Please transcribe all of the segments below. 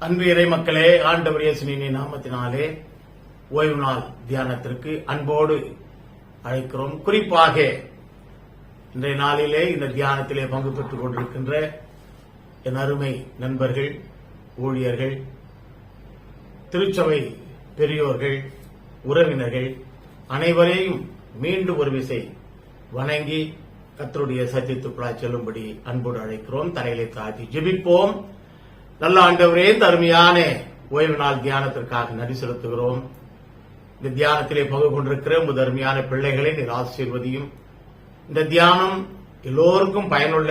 அன்பு இறை மக்களே, ஆண்டவர் இயேசுவின் நாமத்தினாலே ஓய்வு நாள் தியானத்திற்கு அன்போடு அழைக்கிறோம். குறிப்பாக இன்றைய நாளிலே இந்த தியானத்திலே பங்கு பெற்றுக் கொண்டிருக்கின்ற என் அருமை நண்பர்கள், ஊழியர்கள், திருச்சபை பெரியோர்கள், உறவினர்கள் அனைவரையும் மீண்டும் ஒரு விசை வணங்கி கர்த்தருடைய சத்தியத்துக்குள்ளாய் செல்லும்படி அன்போடு அழைக்கிறோம். தலையிலே தாழ்த்தி ஜெபிப்போம். நல்ல ஆண்டவரே, இந்த அருமையான ஓய்வு நாள் தியானத்திற்காக நன்றி செலுத்துகிறோம். இந்த தியானத்திலே பங்கு கொண்டிருக்கிற உமது அருமையான பிள்ளைகளை நீர் ஆசீர்வதியும். இந்த தியானம் எல்லோருக்கும் பயனுள்ள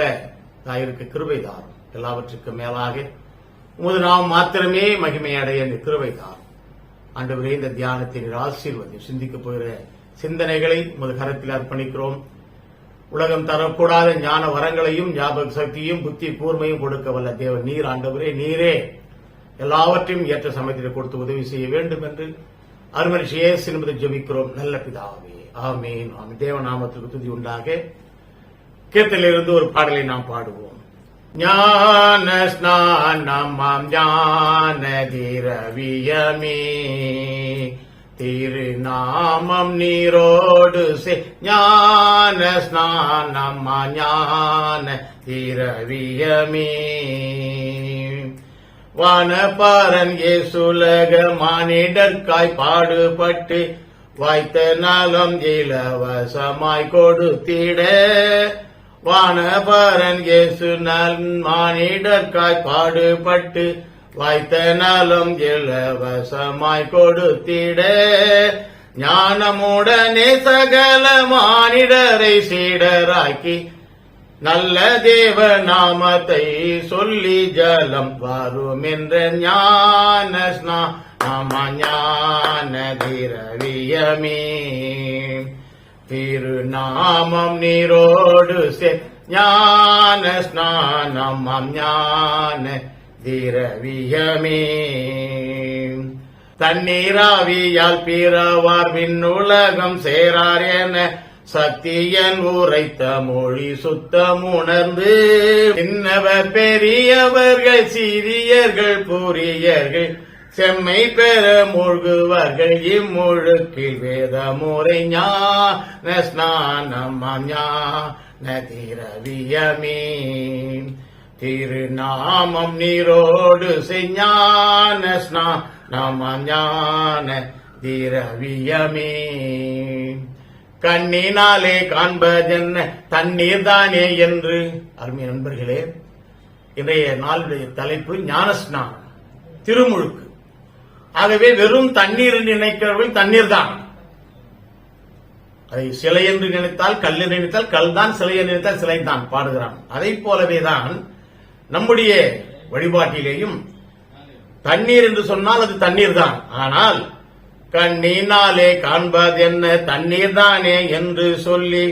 தாயிற்கு கிருபை தாரும். எல்லாவற்றுக்கும் மேலாக உமது நாம் மாத்திரமே மகிமை அடைய இந்த கிருபை தாரும். ஆண்டவரே, இந்த தியானத்தை நீர் ஆசீர்வதியும். சிந்திக்கப் போகிற சிந்தனைகளை உமது கரத்தில் அர்ப்பணிக்கிறோம். உலகம் தரக்கூடாத ஞான வரங்களையும் ஞாபக சக்தியும் புத்தி கூர்மையும் கொடுக்க வல்ல தேவன் நீர். ஆண்டவரே, நீரே எல்லாவற்றையும் ஏற்ற சமயத்தில் கொடுத்து உதவி செய்ய வேண்டும் என்று அருமரிஷி இயேசு என்பதை ஜெபிக்கிறோம். நல்ல பிதாவே, ஆமென். தேவ நாமத்திற்கு துதி உண்டாக. கீர்த்தனையிலிருந்து ஒரு பாடலை நாம் பாடுவோம். ஞான ஸ்நானம் ஞான திரவியமே, திருநாமம் நீரோடு ஞான ஸ்நானம் ஞான திரவியமே, வானபாரன் இயேசுலக மானிடர்க்காய் பாடுபட்டு வாய்த்த நலம் இலவசமாய் கொடுத்திட, வானபாரன் இயேசு மானிடர்க்காய் பாடுபட்டு வாய்த்த நலம் இலவசமாய் கொடுத்திட, ஞானமுடனே சகல மானிடரை சீடராக்கி நல்ல தேவ நாமத்தை சொல்லி ஜலம் வரும் என்ற ஞான ஸ்நானம் ஞான திரவியமே, திருநாமம் நீரோடு ஞான ஸ்நானம் ஞான திரவியமே, தண்ணீராவியால் பிறவார் விண்ணுலகம் சேரார் என சத்தியன் உரைத்த மொழி சுத்தம் உணர்ந்து, சின்னவர் பெரியவர்கள் சிறியர்கள் புரியர்கள் செம்மை பெற மூழ்குவார்கள் இம்முழுக்கில் வேத முறை ஞான ஸ்நானம் ஞான திரவியமே, திருநாமம் நீரோடு ஞான ஸ்நானம் ஞான திரவியமே, கண்ணினாலே காண்பதென்ன தண்ணீர் தானே என்று. அருமை நண்பர்களே, இன்றைய நாளுடைய தலைப்பு ஞானஸ்நானம், திருமுழுக்கு. ஆகவே வெறும் தண்ணீர் என்று நினைக்கிறவர்கள் தண்ணீர் தான். அதை சிலை என்று நினைத்தால், கல் என்று நினைத்தால் கல் தான், சிலை என்று நினைத்தால் சிலை தான் பாடுகிறான். அதை போலவேதான் நம்முடைய வழிபாட்டிலேயும் தண்ணீர் என்று சொன்னால் அது தண்ணீர் தான். ஆனால் கண்ணினாலே காண்பதென்ன தண்ணீர் தானே என்று சொல்லி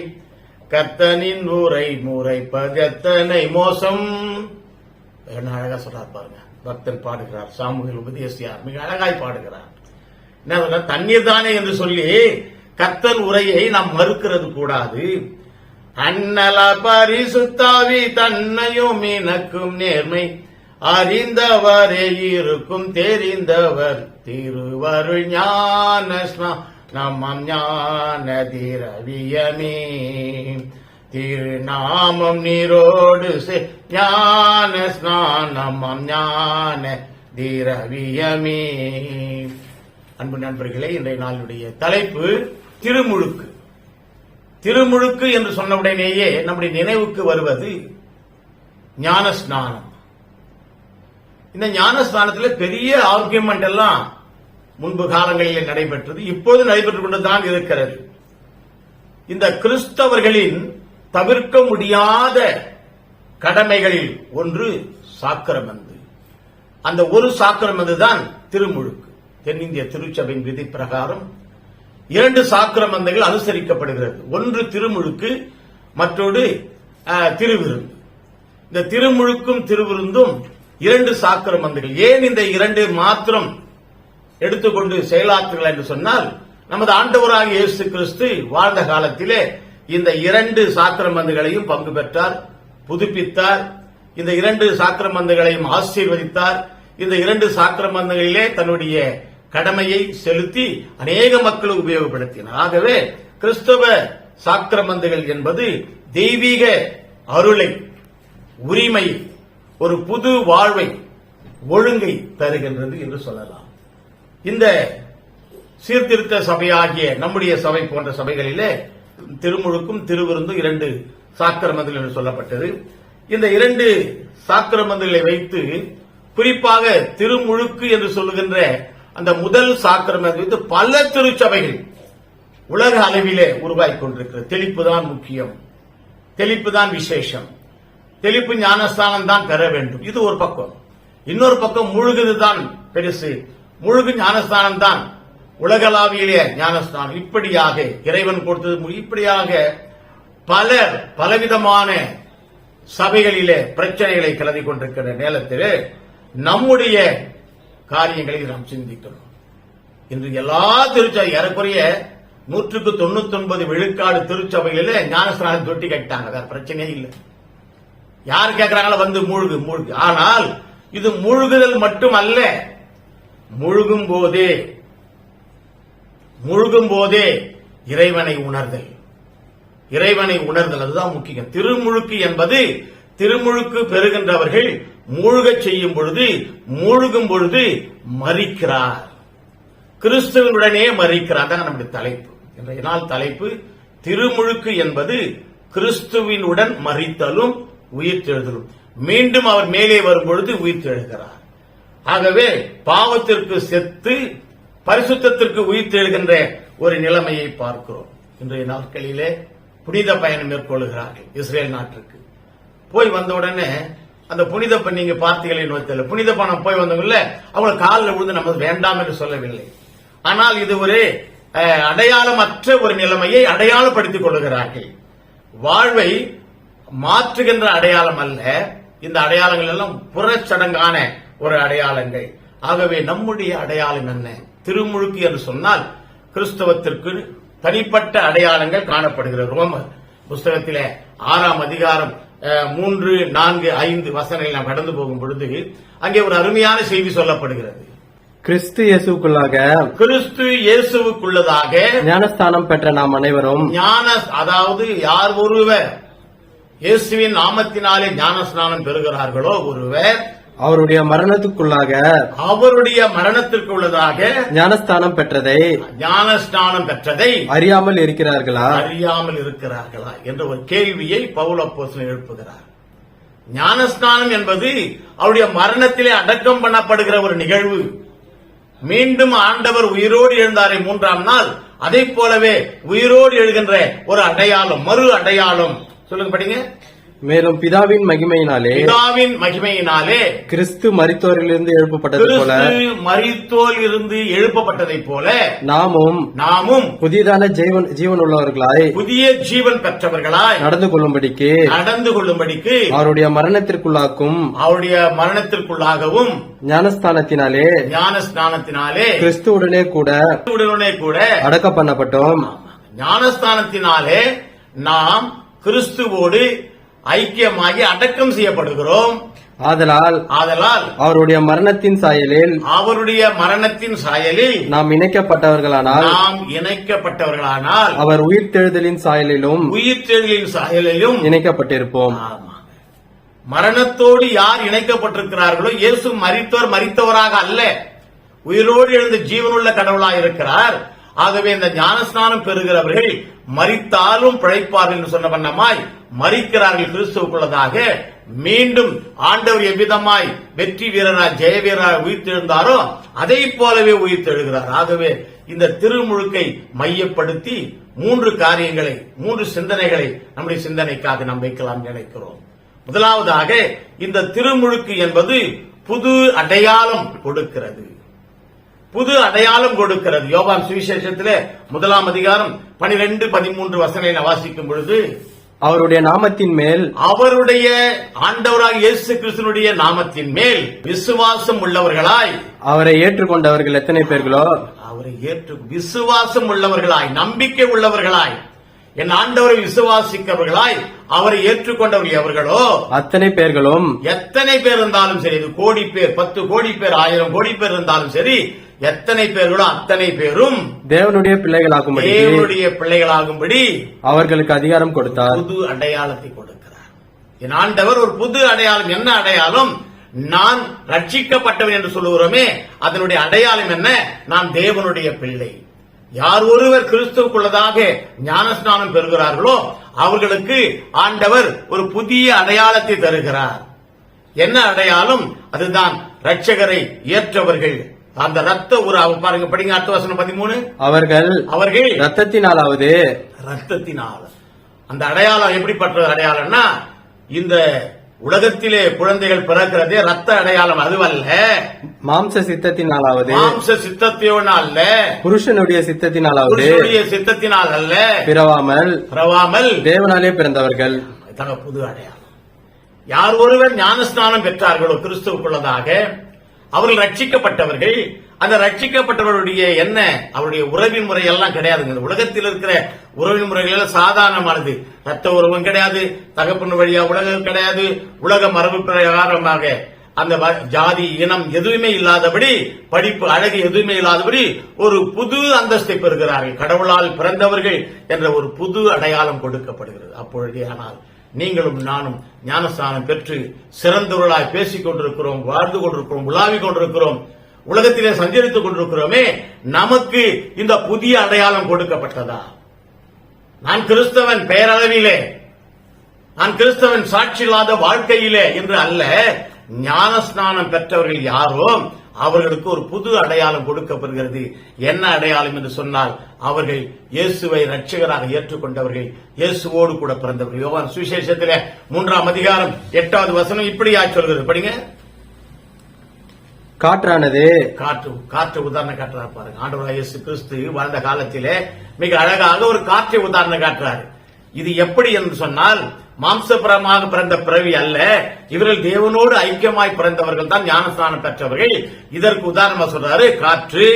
கர்த்தனின் ஊரை முறைப்பதெத்தனை மோசம். என்ன அழகா சொல்றார் பாருங்க. பக்தன் பாடுகிறார், சாமுவேல் உபதேசியார் மிக அழகாய் பாடுகிறார். என்ன தண்ணீர் தானே என்று சொல்லி கர்த்தன் உரையை நாம் மறுக்கிறது கூடாது. அன்னல பரிசுத்தாவி தன்னையும் இனக்கும் நேர்மை அறிந்தவரே இருக்கும் தெரிந்தவர் திருவருள் ஞான ஸ்நானம் ஞான திரவியமே, திருநாமம் நீரோடு ஞான ஸ்நானம் ஞான திரவியமே. அன்பு நண்பர்களே, இன்றைய நாளுடைய தலைப்பு திருமுழுக்கு. திருமுழுக்கு என்று சொன்னவுடனேயே நம்முடைய நினைவுக்கு வருவது ஞான ஸ்நானம். இந்த ஞானஸ்தானத்தில் பெரிய ஆர்கியூமெண்ட் எல்லாம் முன்பு காலங்களில் நடைபெற்றது, இப்போது நடைபெற்றுக் கொண்டுதான் இருக்கிறது. இந்த கிறிஸ்தவர்களின் தவிர்க்க முடியாத கடமைகளில் ஒன்று சாக்கிரமந்து. அந்த ஒரு சாக்கிரமந்து தான் திருமுழுக்கு. தென்னிந்திய திருச்சபையின் விதி பிரகாரம் 2 சாக்கிரமந்தங்கள் அனுசரிக்கப்படுகிறது. ஒன்று திருமுழுக்கு, மற்றொரு திருவிருந்து. இந்த திருமுழுக்கும் திருவிருந்தும் 2 சாக்கிரமந்தங்கள். ஏன் இந்த 2 மாத்திரம் எடுத்துக்கொண்டு செயலாற்றுகள் என்று சொன்னால், நமது ஆண்டவராகிய இயேசு கிறிஸ்து வாழ்ந்த காலத்திலே இந்த 2 சாக்கிரமந்துகளையும் பங்கு பெற்றார், புதுப்பித்தார். இந்த 2 சாக்கிரமந்துகளையும் ஆசீர்வதித்தார். இந்த 2 சாக்கிரமந்தங்களிலே தன்னுடைய கடமையை செலுத்தி அநேக மக்களுக்கு உபயோகப்படுத்தினார். ஆகவே கிறிஸ்தவ சாக்கிரமந்தங்கள் என்பது தெய்வீக அருளை, உரிமை, ஒரு புது வாழ்வை, ஒழுங்கை தருகின்றது என்று சொல்லலாம். இந்த சீர்திருத்த சபையாகிய நம்முடைய சபை போன்ற சபைகளிலே திருமுழுக்கும் திருவிருந்தும் 2 சாக்கிரமந்தங்கள் என்று சொல்லப்பட்டது. இந்த 2 சாக்கிரமந்தங்களை வைத்து குறிப்பாக திருமுழுக்கு என்று சொல்லுகின்ற அந்த முதல் சாக்கிரமத்தை வைத்து பல திருச்சபைகள் உலக அளவிலே உருவாகிக் கொண்டிருக்கிறது. தெளிப்பு தான் முக்கியம், தெளிப்பு தான் விசேஷம், தெளிப்பு ஞானஸ்தானம் தான் பெற வேண்டும். இது ஒரு பக்கம். இன்னொரு பக்கம் முழுகுது தான் பெருசு, முழுகு ஞானஸ்தானம் தான் உலகளாவிய ஞானஸ்தானம். இப்படியாக இறைவன் கொடுத்தது. இப்படியாக பலவிதமான சபைகளிலே பிரச்சனைகளை கலந்து கொண்டிருக்கிற நேரத்தில் நம்முடைய காரியங்களை நாம் சிந்திக்கணும். இன்று எல்லா திருச்சபை ஏறக்குறைய 199 விழுக்காடு திருச்சபைகளிலே ஞானஸ்தானம் தொட்டி கட்டாங்க. வேற பிரச்சனையே இல்லை. யார் கேட்கிறாங்களோ வந்து மூழ்கு மூழ்கு. ஆனால் இது மூழ்குதல் மட்டும் அல்ல, முழுகும் போதே இறைவனை உணர்தல், இறைவனை உணர்தல் அதுதான் முக்கியம். திருமுழுக்கு என்பது திருமுழுக்கு பெறுகின்றவர்கள் மூழ்கச் செய்யும் பொழுது, மூழ்கும் பொழுது மரிக்கிறார், கிறிஸ்துவனுடனே மரிக்கிறார். தான் நம்முடைய தலைப்பு. இன்றைய நாள் தலைப்பு திருமுழுக்கு என்பது கிறிஸ்துவினுடன் மரித்தலும் உயிர்த்தெழுதலும். மீண்டும் அவர் மேலே வரும் பொழுது உயிர்த்தெழுகிறார். ஆகவே பாவத்திற்கு செத்து பரிசுத்தத்திற்கு உயிர்த்தெழுகின்ற ஒரு நிலைமையை பார்க்கிறோம். இன்றைய நாட்களிலே புனித பயணம் மேற்கொள்கிறார்கள். இஸ்ரேல் நாட்டிற்கு போய் வந்தவுடனே அந்த புனித நீங்க பார்த்தீங்களே, புனித பணம் போய் வந்தவங்கள அவங்க காலில் விழுந்து நம்ம வேண்டாம் என்று சொல்லவில்லை. ஆனால் இது ஒரு அடையாளமற்ற ஒரு நிலைமையை அடையாளப்படுத்திக் கொள்கிறார்கள். வாழ்வை மாற்றுகின்ற அடையாளம் அல்ல. இந்த அடையாளங்கள் எல்லாம் புறச்சடங்கான ஒரு அடையாளங்கள். ஆகவே நம்முடைய அடையாளம் என்ன? திருமுழுக்கு என்று சொன்னால் கிறிஸ்தவத்திற்கு தனிப்பட்ட அடையாளங்கள் காணப்படுகிறது. ரோமர் புஸ்தகத்திலே 6ஆம் அதிகாரம் 3, 4, 5 வசனங்களை நாம் கடந்து போகும் பொழுது அங்கே ஒரு அருமையான செய்தி சொல்லப்படுகிறது. கிறிஸ்து இயேசுவுக்குள்ளதாக ஞானஸ்தானம் பெற்ற நாம் அனைவரும் அதாவது யார் ஒருவர் இயேசுவின் நாமத்தினாலே ஞானஸ்நானம் பெறுகிறார்களோ ஒருவர் அவருடைய மரணத்துக்குள்ளாக ஞானஸ்தானம் பெற்றதை அறியாமல் இருக்கிறார்களா என்ற ஒரு கேள்வியை பவுல் அப்போஸ்தலன் எழுப்புகிறார். ஞானஸ்நானம் என்பது அவருடைய மரணத்திலே அடக்கம் பண்ணப்படுகிற ஒரு நிகழ்வு. மீண்டும் ஆண்டவர் உயிரோடு எழுந்தாரே 3ஆம் நாள், அதை போலவே உயிரோடு எழுகின்ற ஒரு அடையாளம், மறு அடையாளம். சொல்லுங்க, படிங்க. மேலும் பிதாவின் மகிமையினாலே கிறிஸ்து மரித்தோரிலிருந்து எழுப்பப்பட்டதை போல நாமும் புதியதான ஜீவன் உள்ளவர்களாய், புதிய ஜீவன் பெற்றவர்களாய் நடந்து கொள்ளும்படிக்கு அவருடைய மரணத்திற்குள்ளாகவும் ஞானஸ்தானத்தினாலே கிறிஸ்துவுடனே கூட அடக்க பண்ணப்பட்டோம். ஞானஸ்தானத்தினாலே நாம் கிறிஸ்துவோடு ஐக்கியமாகி அடக்கம் செய்யப்படுகிறோம். ஆதலால் அவருடைய மரணத்தின் சாயலில் நாம் இணைக்கப்பட்டவர்களானால் அவர் உயிர்த்தெழுதலின் சாயலிலும் இணைக்கப்பட்டிருப்போம். மரணத்தோடு யார் இணைக்கப்பட்டிருக்கிறார்களோ, இயேசு மரித்தவராக அல்ல, உயிரோடு எழுந்த ஜீவனுள்ள கடவுளாக இருக்கிறார். ஆகவே இந்த ஞானஸ்நானம் பெறுகிறவர்கள் மரித்தாலும் பிழைப்பார்கள் என்று சொன்ன வண்ணமாய் மரிக்கிறார்கள் கிறிஸ்துவுக்குள்ளதாக. மீண்டும் ஆண்டவர் எவ்விதமாய் வெற்றி வீரராய் ஜெய வீரராய் உயிர்த்தெழுந்தாரோ அதை போலவே உயிர்த்தெழுகிறார். ஆகவே இந்த திருமுழுக்கை மையப்படுத்தி 3 காரியங்களை, 3 சிந்தனைகளை நம்முடைய சிந்தனைக்காக நாம் வைக்கலாம் நினைக்கிறோம். முதலாவதாக இந்த திருமுழுக்கு என்பது புது அடையாளம் கொடுக்கிறது. யோவான் சுவிசேஷத்திலே 1ஆம் அதிகாரம் 12, 13 வசனங்களை வாசிக்கும் பொழுது அவருடைய நாமத்தின் மேல், அவருடைய ஆண்டவராக இயேசு கிறிஸ்துவினுடைய நாமத்தின் மேல் விசுவாசம் உள்ளவர்களாய், அவரை ஏற்றுக்கொண்டவர்கள் எத்தனை பேர்களோ, அவரை விசுவாசம் உள்ளவர்களாய், நம்பிக்கை உள்ளவர்களாய் என் ஆண்டவரை விசுவாசிக்கிறவர்களாய் அவரை ஏற்றுக்கொண்டவர்கள் எவர்களோ அத்தனை பேர்களும் எத்தனை பேர் இருந்தாலும் சரி, இது கோடி பேர், 10 கோடி பேர், 1000 கோடி பேர் இருந்தாலும் சரி, எத்தனை பேர்களோ அத்தனை பேரும் தேவனுடைய பிள்ளைகளாகும்படி தேவனுடைய பிள்ளைகளாகும்படி அவர்களுக்கு அதிகாரம் கொடுத்தார். புது அடையாளத்தை கொடுக்கிறார். என் ஆண்டவர் ஒரு புது அடையாளம். என்ன அடையாளம்? நான் ரட்சிக்கப்பட்டவன் என்று சொல்லுகிறோமே, அதனுடைய அடையாளம் என்ன? நான் தேவனுடைய பிள்ளை. யார் ஒருவர் கிறிஸ்துவுக்குள்ளதாக ஞானஸ்நானம் பெறுகிறார்களோ அவர்களுக்கு ஆண்டவர் ஒரு புதிய அடையாளத்தை தருகிறார். என்ன அடையாளம்? அதுதான் ரட்சகரை ஏற்றவர்கள். அந்த ரத்த உறவு பாருங்க, படிங்க அடுத்த வசனம் 13. அவர்கள் ரத்தத்தினாலாவது ரத்தத்தினால். அந்த அடையாளம் எப்படிப்பட்ட அடையாளம்னா, இந்த உலகத்திலே குழந்தைகள் பிறக்கிறதே ரத்த அடையாளம் அதுவல்ல, மாம்ச சித்தத்தினாலாவது, மாம்ச சித்தத்தினால் அல்ல, புருஷனுடைய சித்தத்தினாலாவது, புருஷனுடைய சித்தத்தினால் அல்ல, பிறவாமல் தேவனாலே பிறந்தவர்கள். இதாங்க புது அடையாளம். யார் ஒருவர் ஞானஸ்நானம் பெற்றார்களோ கிறிஸ்துவுக்குள்ளதாக அவர்கள் ரட்சிக்கப்பட்டவர்கள். அந்த ரட்சிக்கப்பட்டவர்களுடைய என்ன, அவருடைய உறவின் முறை எல்லாம் கிடையாதுங்க. உலகத்தில் இருக்கிற உறவின் முறைகள் எல்லாம் சாதாரணமானது. ரத்த உறவும் கிடையாது, தகப்பன் வழியா உலகம் கிடையாது, உலக மரபு பிரகாரமாக அந்த ஜாதி இனம் எதுவுமே இல்லாதபடி, படிப்பு அழகு எதுவுமே இல்லாதபடி ஒரு புது அந்தஸ்தை பெறுகிறார்கள். கடவுளால் பிறந்தவர்கள் என்ற ஒரு புது அடையாளம் கொடுக்கப்படுகிறது. அப்பொழுதே ஆனால் நீங்களும் நானும் ஞானஸ்நானம் பெற்று சிறந்தவர்களாய் பேசிக் கொண்டிருக்கிறோம், வாழ்ந்து கொண்டிருக்கிறோம், உலாவிக் கொண்டிருக்கிறோம், உலகத்திலே சஞ்சரித்துக் கொண்டிருக்கிறோமே. நமக்கு இந்த புதிய அடையாளம் கொடுக்கப்பட்டதா? நான் கிறிஸ்தவன் பெயரளவிலே, நான் கிறிஸ்தவன் சாட்சி இல்லாத வாழ்க்கையிலே என்று அல்ல. ஞானஸ்நானம் பெற்றவர்கள் யாரோ அவர்களுக்கு ஒரு புது அடையாளம் கொடுக்கப்படுகிறது. என்ன அடையாளம் என்று சொன்னால், அவர்கள் இயேசுவை ரட்சகராக ஏற்றுக்கொண்டவர்கள், இயேசுவோடு கூட பிறந்தவர்கள். யோவான் சுவிசேஷத்திலே 3ஆம் அதிகாரம் 8வது வசனம் இப்படியா சொல்கிறது, படிங்க. காற்றானது, காற்று உதாரணம் காட்டுறாரு பாருங்க. ஆண்டவராகிய இயேசு கிறிஸ்து வாழ்ந்த காலத்திலே மிக அழகாக ஒரு காற்றை உதாரணம் காட்டுறாரு. இது எப்படி என்று சொன்னால், மாம்சபரமாக பிறந்த பிறவி அல்ல, இவர்கள் தேவனோடு ஐக்கியமாய் பிறந்தவர்கள் தான் ஞானஸ்நானம் பெற்றவர்கள். இதற்கு உதாரணமா சொல்றாரு, காற்று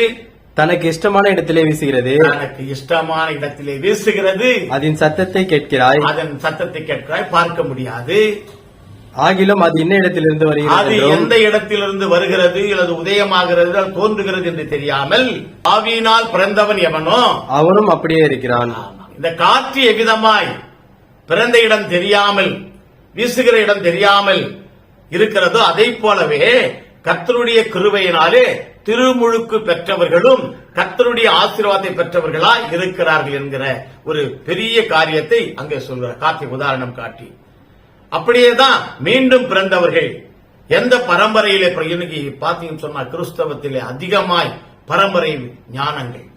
தனக்கு இஷ்டமான இடத்திலே வீசுகிறது, தனக்கு இஷ்டமான இடத்திலே வீசுகிறது, அதன் சத்தத்தை கேட்கிறாய், பார்க்க முடியாது. ஆகிலும் அது என்ன இடத்திலிருந்து வருகிறது, அது எந்த இடத்திலிருந்து வருகிறது அல்லது உதயமாகிறது தோன்றுகிறது என்று தெரியாமல் ஆவியினால் பிறந்தவன் எவனோ அவனும் அப்படியே இருக்கிறான். இந்த காற்று எவ்விதமாய் பிறந்த இடம் தெரியாமல் வீசுகிற இடம் தெரியாமல் இருக்கிறதோ அதை போலவே கர்த்தருடைய கிருபையினாலே திருமுழுக்கு பெற்றவர்களும் கர்த்தருடைய ஆசீர்வாதத்தை பெற்றவர்களாய் இருக்கிறார்கள் என்கிற ஒரு பெரிய காரியத்தை அங்கே சொல்கிறார், காற்றை உதாரணம் காட்டி. அப்படியேதான் மீண்டும் பிறந்தவர்கள் எந்த பரம்பரையிலே, இன்னைக்கு பாத்தீங்கன்னு சொன்னா கிறிஸ்தவத்திலே அதிகமாய் பரம்பரை ஞானங்கள்,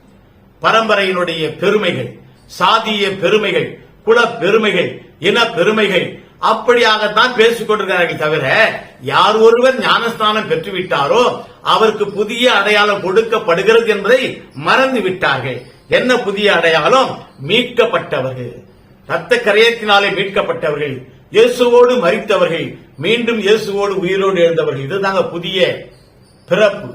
பரம்பரையினுடைய பெருமைகள், சாதிய பெருமைகள், குல பெருமைகள், இன பெருமைகள், அப்படியாகத்தான் பேசிக் கொண்டிருக்கிறார்கள். தவிர யார் ஒருவர் ஞானஸ்நானம் பெற்றுவிட்டாரோ அவருக்கு புதிய அடையாளம் கொடுக்கப்படுகிறது என்பதை மறந்து விட்டார்கள். என்ன புதிய அடையாளம்? மீட்கப்பட்டவர்கள், ரத்த கரையத்தினாலே மீட்கப்பட்டவர்கள், இயேசுவோடு மரித்தவர்கள், மீண்டும் இயேசுவோடு உயிரோடு எழுந்தவர்கள். இதுதாங்க புதிய பிறப்பு.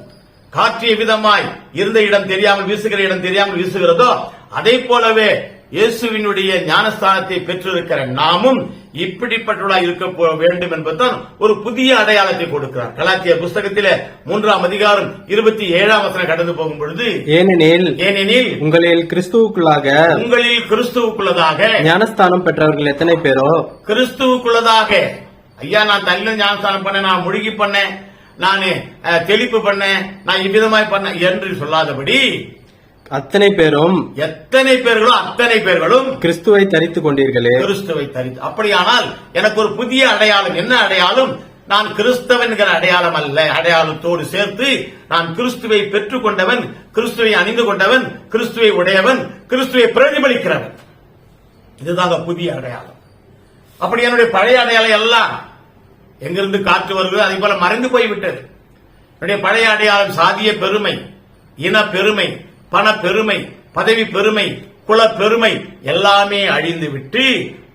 காற்றிய விதமாய் இருந்த இடம் தெரியாமல் வீசுகிற இடம் தெரியாமல் வீசுகிறதோ அதை போலவே இயேசுவினுடைய ஞானஸ்தானத்தை பெற்றிருக்கிற நாமும் இப்படிப்பட்டவர்களாக இருக்க வேண்டும் என்பதுதான் ஒரு புதிய அடையாளத்தை கொடுக்கிறார். கலாத்தியர் புஸ்தகத்திலே 3ஆம் அதிகாரம் 27ஆம் வசனம் கடந்து போகும் பொழுது, ஏனெனில் உங்களில் கிறிஸ்துவுக்குள்ளதாக ஞானஸ்தானம் பெற்றவர்கள் எத்தனை பேரோ, கிறிஸ்துவுக்குள்ளதாக, ஐயா நான் தண்ணீர் ஞானஸ்தானம் பண்ணேன், நான் முழுகி பண்ணேன், நான் தெளிப்பு பண்ணேன், நான் இவ்விதமாய் பண்ணேன் என்று சொல்லாதபடி அத்தனை பேரும், எத்தனை பேர்களோ அத்தனை பேர்களும் கிறிஸ்துவை தரித்துக் கொண்டீர்களே. கிறிஸ்துவை தரித்து. அப்படியானால் எனக்கு ஒரு புதிய அடையாளம். என்ன அடையாளம்? நான் கிறிஸ்தவன் என்கிற அடையாளம் அல்ல, அடையாளத்தோடு சேர்த்து நான் கிறிஸ்துவை பெற்றுக் கொண்டவன், கிறிஸ்துவை அணிந்து கொண்டவன், கிறிஸ்துவை உடையவன், கிறிஸ்துவை பிரதிபலிக்கிறவன். இதுதாங்க புதிய அடையாளம். அப்படி என்னுடைய பழைய அடையாளம் எல்லாம் எங்கிருந்து காற்று வருகிறது அதே போல மறைந்து போய்விட்டது. என்னுடைய பழைய அடையாளம் சாதிய பெருமை, இன பெருமை, பண பெருமை, பதவி பெருமை, குல பெருமை எல்லாமே அழிந்து விட்டு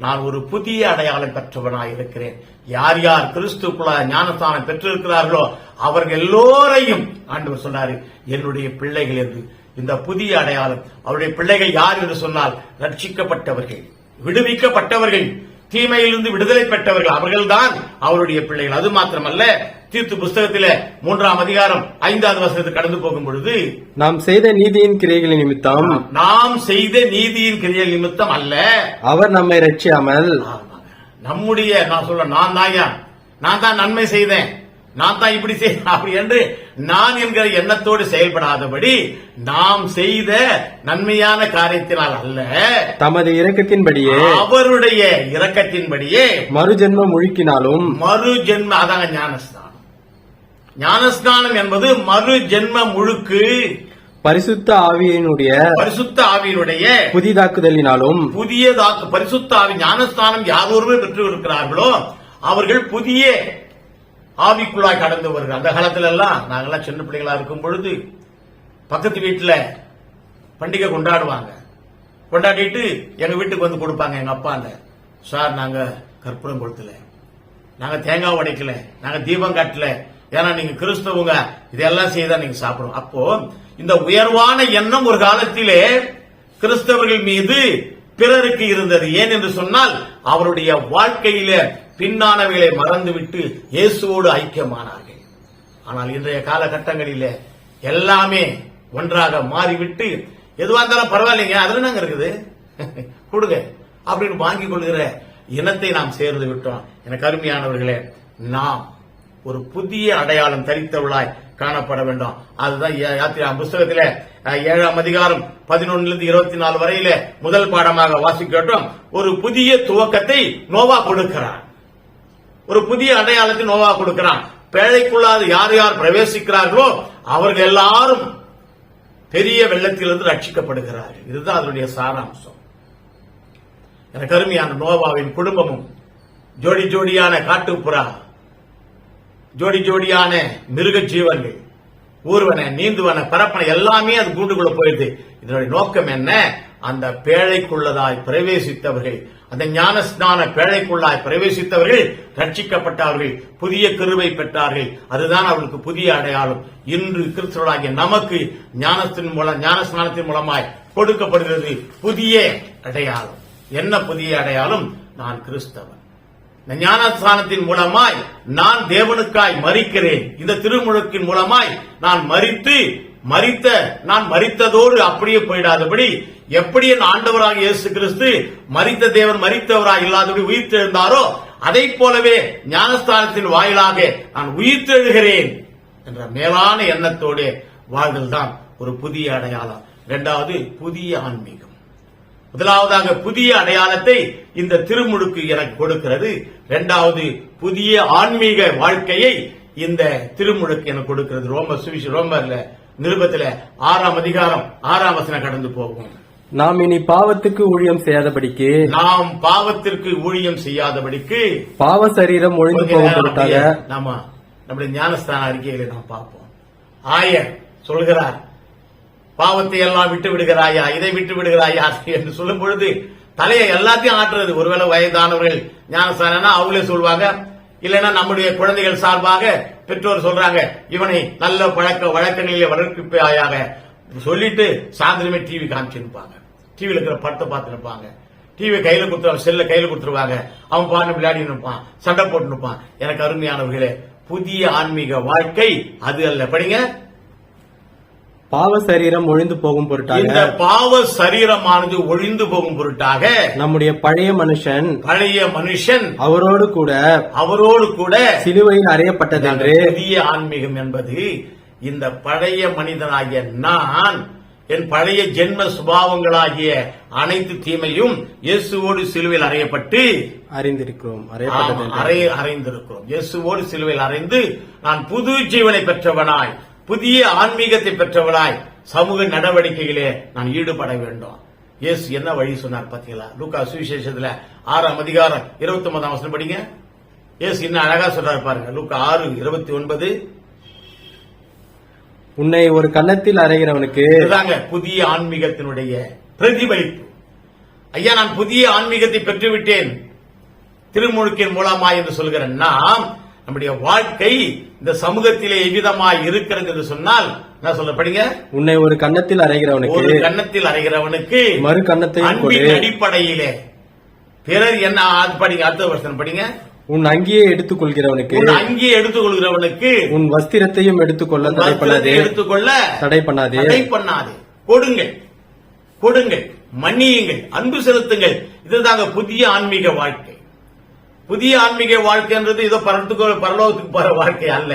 நான் ஒரு புதிய அடையாளம் பெற்றவனாய் இருக்கிறேன். யார் யார் கிறிஸ்துக்குள்ள ஞானஸ்தானம் பெற்றிருக்கிறார்களோ அவர்கள் எல்லோரையும் ஆண்டவர் சொன்னாரு என்னுடைய பிள்ளைகள் என்று. இந்த புதிய அடையாளம். அவருடைய பிள்ளைகள் யார் என்று சொன்னால் ரட்சிக்கப்பட்டவர்கள், விடுவிக்கப்பட்டவர்கள், தீமையிலிருந்து விடுதலை பெற்றவர்கள், அவர்கள்தான் அவருடைய பிள்ளைகள். அது மாத்திரமல்ல, தீத்து புஸ்தகத்திலே 3ஆம் அதிகாரம் 5வது வசனத்தை கடந்து போகும் பொழுது, நாம் செய்த நீதியின் கிரியைகளின் நிமித்தம் நாம் செய்த நீதியின் கிரியைகள் நிமித்தம் அல்ல, அவர் நம்மை ரட்சியாமல் நம்முடைய நான் தான் நன்மை செய்தேன், நான் தான் இப்படி செய்தேன் அப்படி என்று நான் என்கிற எண்ணத்தோடு செயல்படாதபடி நாம் செய்த நன்மையான காரியத்தினால் அல்ல, தமது இரக்கத்தின்படியே அவருடைய இரக்கத்தின்படியே மறுஜென்மம் முழுக்கினாலும் அதாங்க ஞானஸ்நானம். ஞானஸ்நானம் என்பது மறு ஜென்ம முழுக்கு, பரிசுத்த ஆவியினுடைய புதிதாக்குதலினாலும் பரிசுத்த ஆவி ஞானஸ்நானம் யார் ஒருவர் பெற்று இருக்கிறார்களோ அவர்கள் புதிய ஆவிக்குள்ளாய் கடந்து வருகிறார். அந்த காலத்துல எல்லாம் நாங்கெல்லாம் சின்ன பிள்ளைகளா இருக்கும் பொழுது பக்கத்து வீட்டுல பண்டிகை கொண்டாடுவாங்க. கொண்டாடிட்டு எங்க வீட்டுக்கு வந்து கொடுப்பாங்க. எங்க அப்பாண்ட, சார் நாங்க கற்பூரம் கொளுத்தல, நாங்க தேங்காய் உடைக்கல, நாங்க தீபம் காட்டல, ஏன்னா நீங்க கிறிஸ்தவங்க, இதெல்லாம் செய்தா நீங்க சாப்பிடும். அப்போ இந்த உயர்வான எண்ணம் ஒரு காலத்திலே கிறிஸ்தவர்கள் மீது பிறருக்கு இருந்தது. ஏன் என்று சொன்னால் அவருடைய வாழ்க்கையில பின்னானவைகளை மறந்துவிட்டு இயேசுவோடு ஐக்கியமானார்கள். ஆனால் இன்றைய காலகட்டங்களிலே எல்லாமே ஒன்றாக மாறிவிட்டு எதுவா இருந்தாலும் பரவாயில்லைங்க, அதுல நாங்க இருக்குது கொடுங்க அப்படின்னு வாங்கிக் கொள்கிற இனத்தை நாம் சேர்ந்து விட்டோம். எனக்கு அருமையானவர்களே, நாம் ஒரு புதிய அடையாளம் தரித்தவர்களாய் காணப்பட வேண்டும். அதுதான் யாத்திராகம புஸ்தகத்திலே 7ஆம் அதிகாரம் 11 24 வரையில முதல் பாடமாக வாசிக்கட்டும். ஒரு புதிய துவக்கத்தை நோவா கொடுக்கிறார், ஒரு புதிய அடையாளத்தை நோவா கொடுக்கிறான். பேழைக்குள்ளாது யார் யார் பிரவேசிக்கிறார்களோ அவர்கள் எல்லாரும் பெரிய வெள்ளத்திலிருந்து ரட்சிக்கப்படுகிறார்கள். இதுதான் அதனுடைய சாராம்சம். எனக்கு அருமையான நோவாவின் குடும்பமும் ஜோடி ஜோடியான காட்டுப்புறா, ஜோடி ஜோடியான மிருக ஜீவன்கள், ஊர்வன, நீந்துவன, பரப்பன எல்லாமே அது கூண்டுக்குள்ள போயிடுது. இதனுடைய நோக்கம் என்ன? அந்த பேழைக்குள்ளதாய் பிரவேசித்தவர்கள், அந்த ஞானஸ்நான பேழைக்குள்ளாய் பிரவேசித்தவர்கள் ரட்சிக்கப்பட்டார்கள், புதிய கிருபை பெற்றார்கள். அதுதான் அவர்களுக்கு புதிய அடையாளம். இன்று கிறிஸ்தவர்களாகிய நமக்கு ஞானஸ்நானத்தின் மூலமாய் கொடுக்கப்படுகிறது புதிய அடையாளம். என்ன புதிய அடையாளம்? நான் கிறிஸ்தவன். இந்த ஞானஸ்நானத்தின் மூலமாய் நான் தேவனுக்காய் மரிக்கிறேன். இந்த திருமுழுக்கின் மூலமாய் நான் மரித்ததோடு அப்படியே போயிடாதபடி, எப்படி என் ஆண்டவராக இயேசு கிறிஸ்து மரித்த தேவன் மரித்தவராக இல்லாதபடி உயிர்த்தெழுந்தாரோ அதை போலவே ஞானஸ்தானத்தின் வாயிலாக நான் உயிர்த்தெழுகிறேன் என்ற மேலான எண்ணத்தோடு வாழ்தல் தான் ஒரு புதிய அடையாளம். இரண்டாவது, புதிய ஆன்மீகம். முதலாவதாக புதிய அடையாளத்தை இந்த திருமுழுக்கு எனக்கு கொடுக்கிறது. இரண்டாவது, புதிய ஆன்மீக வாழ்க்கையை இந்த திருமுழுக்கு எனக்கு கொடுக்கிறது. ரோமர்ல நிருபத்தில் 6ஆம் அதிகாரம் 6ஆம் வசனம் கடந்து போகும். நாம் இனி பாவத்துக்கு ஊழியம் செய்யாதபடிக்கு பாவ சரீரம் ஒழிந்து போகும் பொருட்டாக நம்முடைய ஞானஸ்தான அறிக்கைகளை நாம் பார்ப்போம். ஆயர் சொல்கிறார், பாவத்தை எல்லாம் விட்டு விடுகிறாயா, இதை விட்டு விடுகிறாயா என்று சொல்லும் பொழுது தலையை எல்லாத்தையும் ஆட்டுறது. ஒருவேளை வயதானவர்கள் ஞானஸ்தானா அவங்களே சொல்வாங்க, இல்லைன்னா நம்முடைய குழந்தைகள் சார்பாக பெற்றோர் சொல்றாங்க, இவனை நல்ல வழக்கங்களிலே வளர்ப்பிப்பாயாக சொல்லிட்டு சாயந்தரமே டிவி காமிச்சிருப்பாங்க. டிவியில் இருக்கிற படத்தை பார்த்து இருப்பாங்க. டிவி கையில கொடுத்துருவாங்க, செல்ல கையில கொடுத்துருவாங்க. அவன் பாட்டு விளையாடி இருப்பான், சண்டை போட்டு இருப்பான். எனக்கு அருமையானவர்களே, புதிய ஆன்மீக வாழ்க்கை அது அல்ல. படிங்க. பாவ சரீரம் ஒழிந்து போகும் பொருட்டாக, இந்த பாவ சரீரமானது ஒழிந்து போகும் பொருட்டாக நம்முடைய பழைய மனுஷன் அவரோடு கூட சிலுவையில் அறையப்பட்டது என்று. புதிய ஆன்மீகம் என்பது இந்த பழைய மனிதனாகிய நான், என் பழைய ஜென்ம சுபாவங்களாகிய அனைத்து தீமையும் இயேசுவோடு சிலுவையில் அறையப்பட்டு அறிந்திருக்கிறோம். இயேசுவோடு சிலுவையில் அறைந்து நான் புது ஜீவனை பெற்றவனாய், புதிய ஆன்மீகத்தை பெற்றவனாய் சமூக நடவடிக்கைகளே நான் ஈடுபட வேண்டும். இயேசு என்ன வழி சொன்னார் பாத்தீங்களா? லூக்கா சுவிசேஷத்துல 6ஆம் அதிகாரம் 29ஆம் வசனம் படிங்க. இயேசு என்ன அழகா சொல்றாரு பாருங்க. லூக்கா 6:29. உன்னை ஒரு கன்னத்தில் அறைகிறவனுக்கு புதிய ஆன்மீகத்தினுடைய பிரதிபலிப்பு. ஐயா, நான் புதிய ஆன்மீகத்தை பெற்றுவிட்டேன் திருமுழுக்கின் மூலமா என்று சொல்கிறேன். நாம் நம்முடைய வாழ்க்கை இந்த சமூகத்திலே எவ்விதமாய் இருக்கிறது என்று சொன்னால் என்ன சொல்ல படிங்க. உன்னை ஒரு கன்னத்தில் அறைகிறவனுக்கு ஒரு கன்னத்தில் அறைகிறவனுக்கு மறு கன்னத்தை அன்பின் அடிப்படையிலே பிறர் என்ன படிங்க. அடுத்த வருஷம் படிங்க. உன் அங்கியை எடுத்துக் கொள்கிறவனுக்கு உன் அங்கியை எடுத்துக் கொள்கிறவனுக்கு உன் வஸ்திரத்தையும் எடுத்துக்கொள்ள தடை பண்ணாதே. எடுத்துக்கொள்ள தடை பண்ணாதே. தடை பண்ணாதே. கொடுங்கள், கொடுங்கள், மன்னியுங்கள், அன்பு செலுத்துங்கள். இதுதாங்க புதிய ஆன்மீக வாழ்க்கை. புதிய ஆன்மீக வாழ்க்கைன்றது இதோ பரலோகத்துக்கு போற வாழ்க்கை அல்ல.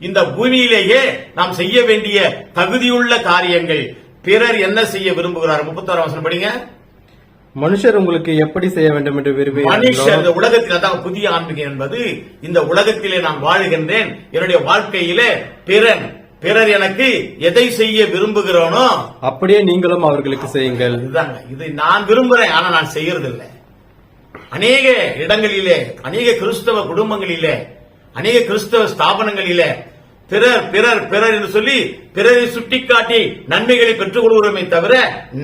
இந்த பூமியிலேயே நாம் செய்ய வேண்டிய தகுதியுள்ள காரியங்கள். பிறர் என்ன செய்ய விரும்புகிறார்? 31 வசனம் படிங்க. மனுஷர் உங்களுக்கு எப்படி செய்ய வேண்டும் என்று மனுஷர் இந்த உலகத்தில் அதான் புதிய ஆன்மீகம் என்பது. இந்த உலகத்திலே நான் வாழுகின்றேன். என்னுடைய வாழ்க்கையிலே பிறர் எனக்கு எதை செய்ய விரும்புகிறோனோ அப்படியே நீங்களும் அவர்களுக்கு செய்யுங்கள். இதுதாங்க. இது நான் விரும்புறேன், ஆனா நான் செய்யறதில்லை. அநேக இடங்களிலே, அநேக கிறிஸ்தவ குடும்பங்களிலே, அநேக கிறிஸ்தவ ஸ்தாபனங்களிலே பிறர் பிறர் பிறர் என்று சொல்லி பிறரை சுட்டிக்காட்டி நன்மைகளை பெற்றுக் கொள்கிறோமே தவிர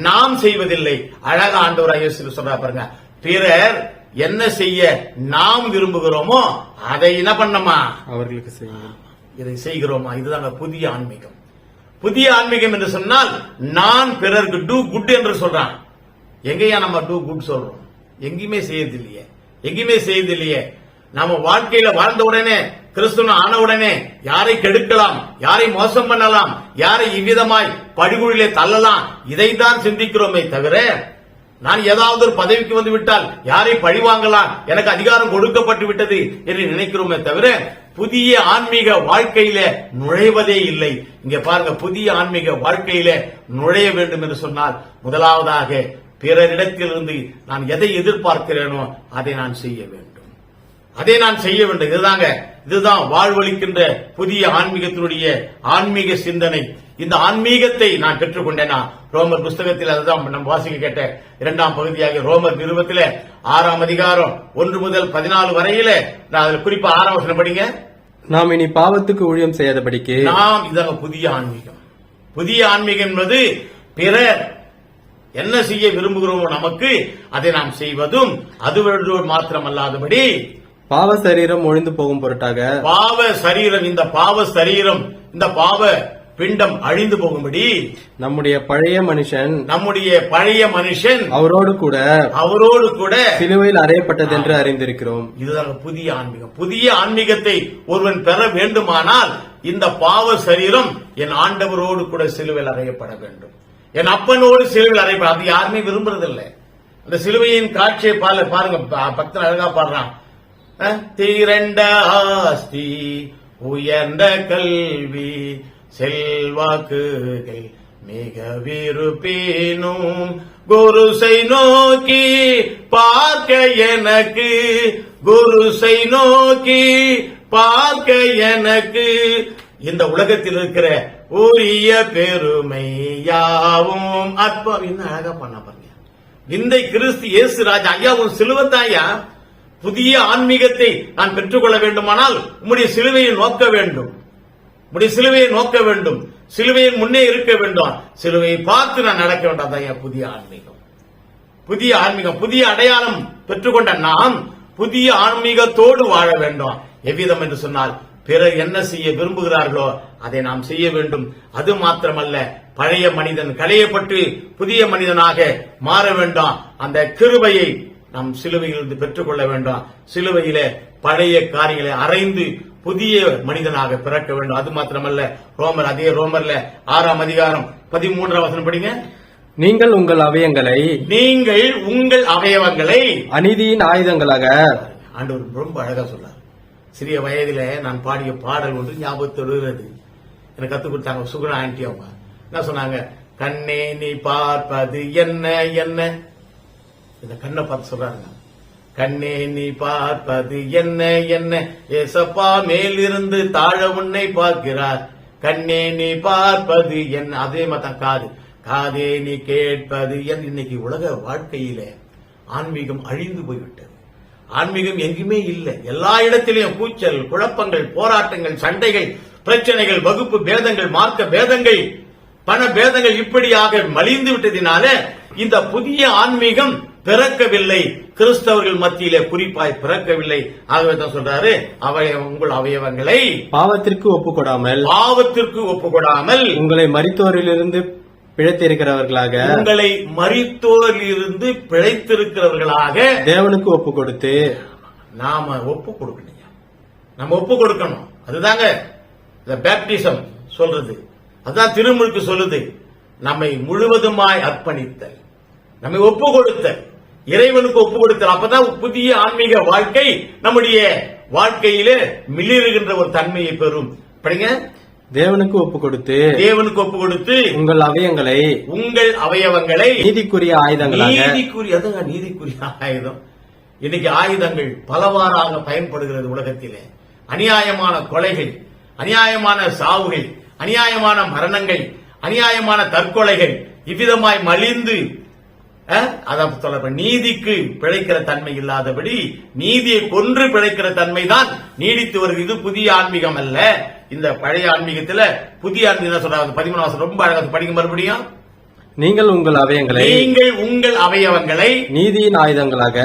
நாம் செய்வதில்லை. அழகா ஆண்டவராக இயேசு சொல்றா பாருங்க. பிறர் என்ன செய்ய நாம் விரும்புகிறோமோ அதை என்ன பண்ணமா அவர்களுக்கு செய்யுங்கள். இதை செய்கிறோமா? இதுதாங்க புதிய ஆன்மீகம். புதிய ஆன்மீகம் என்று சொன்னால் நான் பிறருக்கு டூ குட் என்று சொல்றான். எங்கேயா நம்ம டூ குட் சொல்றோம்? எங்கேயுமே செய்யறதில்லையே, எங்கேயுமே செய்யறதில்லையே. நாம வாழ்க்கையில வாழ்ந்த உடனே, கிறிஸ்துவ ஆன உடனே யாரை கெடுக்கலாம், யாரை மோசம் பண்ணலாம், யாரை இவ்விதமாய் படுகொழிலே தள்ளலாம், இதைத்தான் சிந்திக்கிறோமே தவிர நான் ஏதாவது ஒரு பதவிக்கு வந்து விட்டால் யாரை பழி வாங்கலாம், எனக்கு அதிகாரம் கொடுக்கப்பட்டு விட்டது என்று நினைக்கிறோமே தவிர புதிய ஆன்மீக வாழ்க்கையில நுழைவதே இல்லை. இங்க பாருங்க, புதிய ஆன்மீக வாழ்க்கையில நுழைய வேண்டும் என்று சொன்னால் முதலாவதாக பிறரிடத்திலிருந்து நான் எதை எதிர்பார்க்கிறேனோ அதை நான் செய்ய வேண்டும். அதை நான் செய்ய வேண்டும். இதுதான் வாழ்வளிக்கின்ற புதிய ஆன்மீகத்தினுடைய ஆன்மீக சிந்தனை. இந்த ஆன்மீகத்தை நான் பெற்றுக்கொண்டேனா? ரோமர் புஸ்தகத்தில் அதுதான் நம்ம வாசிக்க கேட்ட 2ஆம் பகுதியாக ரோமர் நிருபத்தில் 6ஆம் அதிகாரம் 1 முதல் 14 வரையில நான் அதுல குறிப்பா 6ஆம் வசனம் படிங்க. நாம் இனி பாவத்துக்கு ஊழியம் செய்யாதபடிக்கு நாம் இதாக புதிய ஆன்மீகம். புதிய ஆன்மீகம் என்பது பிறர் என்ன செய்ய விரும்புகிறோமோ நமக்கு அதை நாம் செய்வதும், அதுவரோடு மாத்திரமல்லாதபடி பாவ சரீரம் ஒழிந்து போகும் பொருட்டாக பாவ சரீரம், இந்த பாவ சரீரம், இந்த பாவ பிண்டம் அழிந்து போகும்படி நம்முடைய பழைய மனுஷன் அவரோடு கூட சிலுவையில் அறையப்பட்டது என்று அறிந்திருக்கிறோம். இதுதான் புதிய ஆன்மீகம். புதிய ஆன்மீகத்தை ஒருவன் பெற வேண்டுமானால் இந்த பாவ சரீரம் என் ஆண்டவரோடு கூட சிலுவையில் அறையப்பட வேண்டும். என் அப்பனோடு சிலுவையில் அறையப்பட, அது யாருமே விரும்புறதில்லை. அந்த சிலுவையின் காட்சியை பாருங்க, பக்தன் அழகா பாடுறான். திரண்ட ஆஸ்தி, உயர்ந்த கல்வி, செல்வாக்குகள் மிக விருப்பினும் குருசை நோக்கி பார்க்க எனக்கு, குருசை நோக்கி பார்க்க எனக்கு இந்த உலகத்தில் இருக்கிற உரிய பெருமை யாவும் அற்பம். இன்னும் அழகா பண்ண பாருங்க. இந்த கிறிஸ்து இயேசு ராஜா ஐயா உன் சிலுவத்தாயா. புதிய ஆன்மீகத்தை நான் பெற்றுக்கொள்ள வேண்டுமானால் உம்முடைய சிலுவையை நோக்க வேண்டும், உம்முடைய சிலுவையை நோக்க வேண்டும், சிலுவையின் முன்னே இருக்க வேண்டும், சிலுவையை பார்த்து நான் நடக்க வேண்டாம். தான் புதிய ஆன்மீகம். புதிய ஆன்மீகம், புதிய அடையாளம் பெற்றுக்கொண்ட நாம் புதிய ஆன்மீகத்தோடு வாழ வேண்டும். எவ்விதம் என்று சொன்னால் பிறர் என்ன செய்ய விரும்புகிறார்களோ அதை நாம் செய்ய வேண்டும். அது மாத்திரமல்ல, பழைய மனிதன் களையப்பட்டு புதிய மனிதனாக மாற வேண்டாம். அந்த கிருபையை நாம் சிலுவையிலிருந்து பெற்றுக்கொள்ள வேண்டாம். சிலுவையில பழைய காரியங்களை அறைந்து புதிய மனிதனாக பிறக்க வேண்டும். அது மாத்திரமல்ல, அதே ரோமர்ல 6ஆம் அதிகாரம் 13ஆம் வசனம் படிங்க. நீங்கள் உங்கள் அவயவங்களை அநீதியின் ஆயுதங்களாக, ஆண்டவர் ரொம்ப அழகா சொல்றார். சிறிய வயதில நான் பாடிய பாடல் ஒன்று ஞாபகத்தோடு எனக்கு கத்துக் கொடுத்தாங்க. சுகுணா ஆண்டி அவங்க என்ன சொன்னாங்க? கண்ணே நீ பார்ப்பது என்ன என்ன, இந்த கண்ணை பார்த்து சொல்றாங்க. கண்ணே நீ பார்ப்பது என்ன என்ன, ஏசப்பா மேலிருந்து தாழ உன்னை பார்க்கிறார். கண்ணே நீ பார்ப்பது என்ன, அதே மாதிரி காதே நீ கேட்பது என்ன. இன்னைக்கு உலக வாழ்க்கையில ஆன்மீகம் அழிந்து போய்விட்டது. ஆன்மீகம் எங்குமே இல்லை. எல்லா இடத்திலையும் கூச்சல், குழப்பங்கள், போராட்டங்கள், சண்டைகள், பிரச்சனைகள், வகுப்பு பேதங்கள், மார்க்க பேதங்கள், பண பேதங்கள் இப்படியாக மலிந்து விட்டதினால இந்த புதிய ஆன்மீகம் பிறக்கவில்லை, கிறிஸ்தவர்கள் மத்தியிலே குறிப்பாய் பிறக்கவில்லை. ஆகவே தான் சொல்றாரு, உங்கள் அவயவங்களை பாவத்திற்கு ஒப்புக்கொடாமல் உங்களை மரித்தோரிலிருந்து பிழைத்திருக்கிறவர்களாக தேவனுக்கு ஒப்பு கொடுத்து நாம ஒப்பு கொடுக்கணும். நம்ம ஒப்பு கொடுக்கணும். அதுதாங்க பேப்டிசம் சொல்றது. அதுதான் திருமுழுக்கு சொல்லுது. நம்மை முழுவதுமாய் அர்ப்பணித்தல், நம்மை ஒப்பு கொடுத்தல், இறைவனுக்கு ஒப்பு கொடுத்தல். அப்பதான் புதிய ஆன்மீக வாழ்க்கை நம்முடைய வாழ்க்கையிலே மிளிருகின்ற ஒரு தன்மையை பெறும். படிங்க. தேவனுக்கு ஒப்பு கொடுத்து உங்கள் அவயவங்களை நீதிக்குரிய ஆயுதங்களாக. நீதிக்குரிய ஆயுதம். இன்னைக்கு ஆயுதங்கள் பலவாறாக பயன்படுகிறது உலகத்திலே. அநியாயமான கொலைகள், அநியாயமான சாவுகள், அநியாயமான மரணங்கள், அநியாயமான தற்கொலைகள் இவ்விதமாய் மலிந்து நீதிக்கு பிழைக்கிற தன்மை இல்லாதபடி நீதியை கொன்று பிழைக்கிற தன்மைதான் நீடித்து வருகிறது. இது புதிய ஆன்மீகம் அல்ல. இந்த பழைய ஆன்மீகத்தில் புதிய ஆன்மீகம் சொல்றாங்க. 13 ரொம்ப அழகாக படிக்க மறுபடியும். நீங்கள் உங்கள் அவயவங்களை நீதியின் ஆயுதங்களாக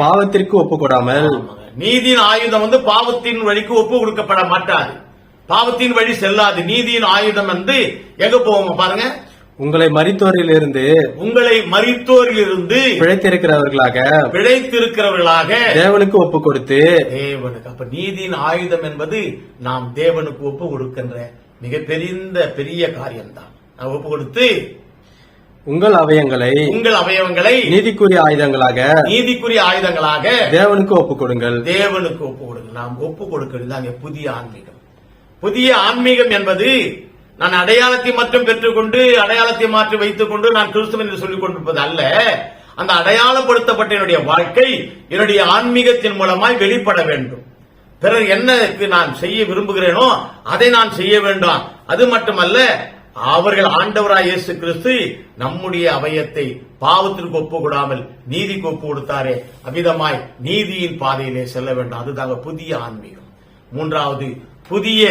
பாவத்திற்கு ஒப்புக்கொடாமல். நீதியின் ஆயுதம் பாவத்தின் வழிக்கு ஒப்பு கொடுக்கப்பட மாட்டாது, பாவத்தின் வழி செல்லாது. நீதியின் ஆயுதம் எங்க போவோம் பாருங்க. உங்களை மரித்தோரிலிருந்து பிழைத்திருக்கிறவர்களாக தேவனுக்கு ஒப்பு கொடுத்து. தேவனுக்கு அப்ப நீதியின் ஆயுதம் என்பது நாம் தேவனுக்கு ஒப்பு கொடுக்கின்ற பெரிய காரியம்தான். ஒப்பு கொடுத்து உங்கள் அவயவங்களை நீதிக்குரிய ஆயுதங்களாக தேவனுக்கு ஒப்பு கொடுங்கள். நாம் ஒப்பு கொடுக்கிறது புதிய ஆன்மீகம். புதிய ஆன்மீகம் என்பது நான் அடையாளத்தை மட்டும் பெற்றுக்கொண்டு அடையாளத்தை மாற்றி வைத்துக் கொண்டு நான் கிறிஸ்துவன் என்று சொல்லிக் கொண்டிருப்பது அல்ல. அந்த அடையாளப்படுத்தப்பட்ட என்னுடைய வாழ்க்கை என்னுடைய ஆன்மீகத்தின் மூலமாய் வெளிப்பட வேண்டும். பிறர் என்னக்கு நான் செய்ய விரும்புகிறேனோ அதை நான் செய்ய வேண்டும். அது மட்டுமல்ல, அவர்கள் ஆண்டவராய் இயேசு கிறிஸ்து நம்முடைய அவயத்தை பாவத்திற்கு ஒப்பு கொடாமல் நீதிக்கு ஒப்பு கொடுத்தாரே, அவ்விதமாய் நீதியின் பாதையிலே செல்ல வேண்டும். அதுதாங்க புதிய ஆன்மீகம். மூன்றாவது, புதிய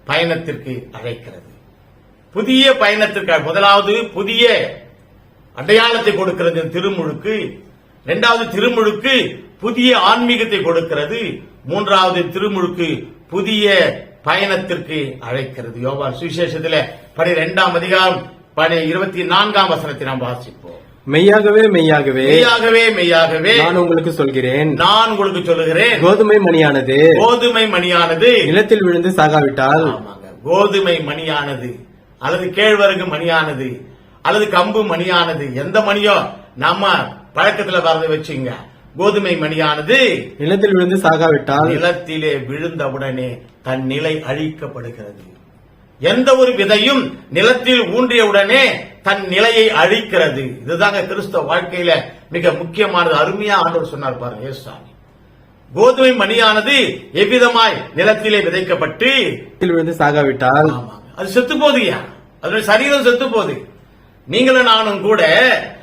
பயணத்திற்கு அழைக்கிறது. புதிய பயணத்திற்கு முதலாவது புதிய அடையாளத்தை கொடுக்கிறது திருமுழுக்கு. இரண்டாவது திருமுழுக்கு புதிய ஆன்மீகத்தை கொடுக்கிறது. மூன்றாவது திருமுழுக்கு புதிய பயணத்திற்கு அழைக்கிறது. யோவான் சுவிசேஷத்தில் 12ஆம் அதிகாரம் 24ஆம் வசனத்தை நாம் வாசிப்போம். மெய்யாகவே நான் உங்களுக்கு சொல்கிறேன், கோதுமை மணியானது நிலத்தில் விழுந்து சாகாவிட்டால். கோதுமை மணியானது அல்லது கேழ்வரகு மணியானது அல்லது கம்பு மணியானது, எந்த மணியோ நம்ம பழக்கத்தில் வரதை வச்சுங்க. கோதுமை மணியானது நிலத்தில் விழுந்து சாகாவிட்டால் நிலத்திலே விழுந்தவுடனே தன் நிலை அழிக்கப்படுகிறது. எந்த ஒரு விதையும் நிலத்தில் ஊன்றியவுடனே தன் நிலையை அழிக்கிறது. இதுதாங்க கிறிஸ்தவ வாழ்க்கையில மிக முக்கியமானது. அருமையா ஆண்டவர் சொன்னார் பாருங்க இயேசுசாமி. கோதுமை மணியானது எவ்விதமாய் நிலத்திலே விதைக்கப்பட்டு விழுந்து சாகாவிட்டால் அது செத்து போகுதுயா, அதனுடைய சரீரம் செத்து போகுது. நீங்களும் நானும் கூட